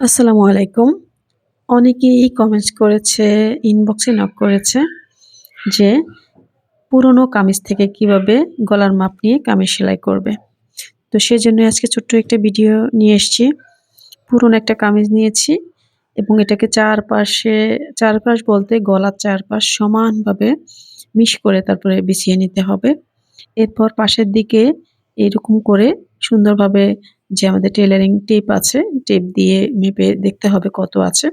আসসালামু আলাইকুম। অনেকেই কমেন্টস করেছে, ইনবক্সে নক করেছে যে পুরনো কামিজ থেকে কিভাবে গলার মাপ নিয়ে কামিজ সেলাই করবে। তো সেজন্যই আজকে ছোট্ট একটা ভিডিও নিয়ে এসছি। পুরনো একটা কামিজ নিয়েছি এবং এটাকে চারপাশ বলতে গলার চারপাশ সমানভাবে মিশ করে তারপরে বিছিয়ে নিতে হবে। এরপর পাশের দিকে এরকম করে সুন্দরভাবে যে আমাদের টেলারিং টেপ আছে, টেপ দিয়ে মেপে দেখতে হবে কত আছে।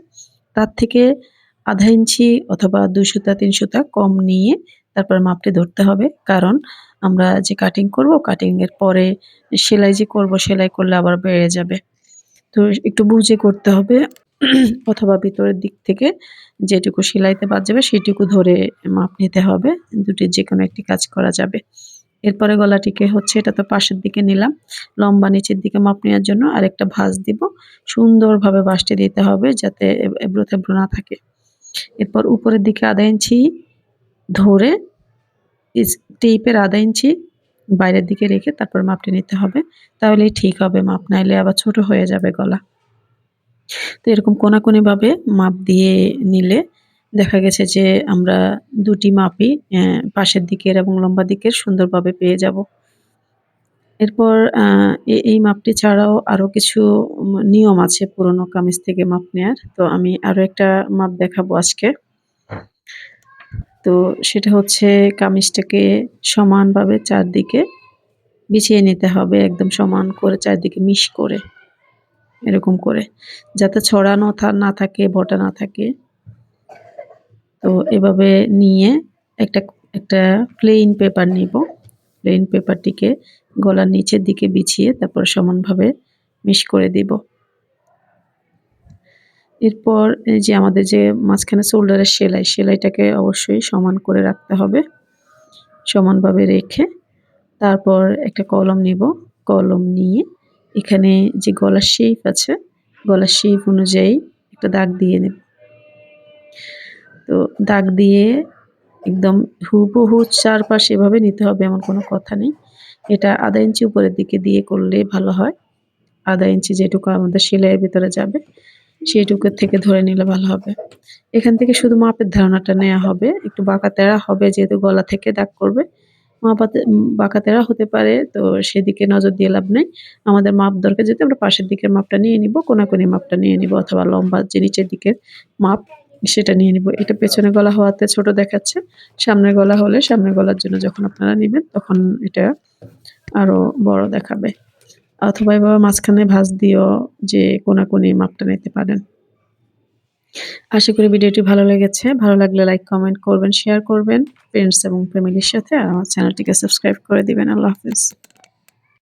তার থেকে ০.৫ ইঞ্চি অথবা ২ সুতা ৩ সুতা কম নিয়ে তারপর মাপটি ধরতে হবে। কারণ আমরা যে কাটিং করব, কাটিং এর পরে সেলাই যে করব, সেলাই করলে আবার বেড়ে যাবে। তো একটু বুঝে করতে হবে অথবা ভিতরের দিক থেকে যেটুকু সেলাইতে বাদ যাবে সেটুকু ধরে মাপ নিতে হবে। দুটির যেকোনো একটি কাজ করা যাবে। এরপরে গলাটিকে হচ্ছে এটা তো পাশের দিকে নিলাম। লম্বা নিচের দিকে মাপ নেওয়ার জন্য আরেকটা ভাঁজ দিব। সুন্দরভাবে ভাঁজটি দিতে হবে যাতে এবড়ো-থেবড়ো না থাকে। এরপর উপরের দিকে ০.৫ ইঞ্চি ধরে ইস টেপের ০.৫ ইঞ্চি বাইরের দিকে রেখে তারপর মাপটি নিতে হবে। তাহলেই ঠিক হবে মাপ, নাইলে আবার ছোট হয়ে যাবে গলা। তো এরকম কোনাকুনিভাবে মাপ দিয়ে নিলে দেখা গেছে যে আমরা দুটি মাপই পাশের দিকের এবং লম্বা দিকের সুন্দরভাবে পেয়ে যাব। এরপর এই মাপটি ছাড়াও আরো কিছু নিয়ম আছে পুরনো কামিজ থেকে মাপ নেয়ার। তো আমি আরো একটা মাপ দেখাবো আজকে। তো সেটা হচ্ছে কামিজটাকে সমানভাবে চারদিকে বিছিয়ে নিতে হবে একদম সমান করে চারদিকে মিশ করে, এরকম করে। যাতে ছড়ানো না থাকে, বটা না থাকে। তো এভাবে নিয়ে একটা একটা প্লেন পেপার নিব। প্লেন পেপারটিকে গলার নিচের দিকে বিছিয়ে তারপর সমানভাবে মিশ করে দিব। এরপর এই যে আমাদের যে মাঝখানে শোল্ডারের সেলাইটাকে অবশ্যই সমান করে রাখতে হবে। সমানভাবে রেখে তারপর একটা কলম নিব। কলম নিয়ে এখানে যে গলার শেপ আছে, গলার শেপ অনুযায়ী একটা দাগ দিয়ে নেব। তো দাগ দিয়ে একদম হুবহু চারপাশে এভাবে নিতে হবে এমন কোনো কথা নেই। এটা ০.৫ ইঞ্চি উপরের দিকে দিয়ে করলে ভালো হয়। ০.৫ ইঞ্চি যেটুকু আমাদের সেলাইয়ের ভেতরে যাবে সেটুকুর থেকে ধরে নিলে ভালো হবে। এখান থেকে শুধু মাপের ধারণাটা নেয়া হবে। একটু বাঁকা-তেড়া হবে যেহেতু গলা থেকে দাগ করবে। বাঁকা-তেড়া হতে পারে, তো সেদিকে নজর দিয়ে লাভ নেই। আমাদের মাপ দরকার যেহেতু আমরা পাশের দিকের মাপটা নিয়ে নিব, কোনাকুনি মাপটা নিয়ে নিব অথবা লম্বা যে নিচের দিকের মাপ সেটা নিয়ে নিব। এটা পেছনের গলা হওয়াতে ছোট দেখাচ্ছে। সামনের গলা হলে সামনের গলার জন্য যখন আপনারা নিবেন তখন এটা আরো বড় দেখাবে। অথবা এভাবে মাঝখানে ভাঁজ দিয়েও যে কোনাকুনি মাপটা নিতে পারেন। আশা করি ভিডিওটি ভালো লেগেছে। ভালো লাগলে লাইক, কমেন্ট করবেন, শেয়ার করবেন ফ্রেন্ডস এবং ফ্যামিলির সাথে। আর আমার চ্যানেলটিকে সাবস্ক্রাইব করে দিবেন। আল্লাহ হাফেজ।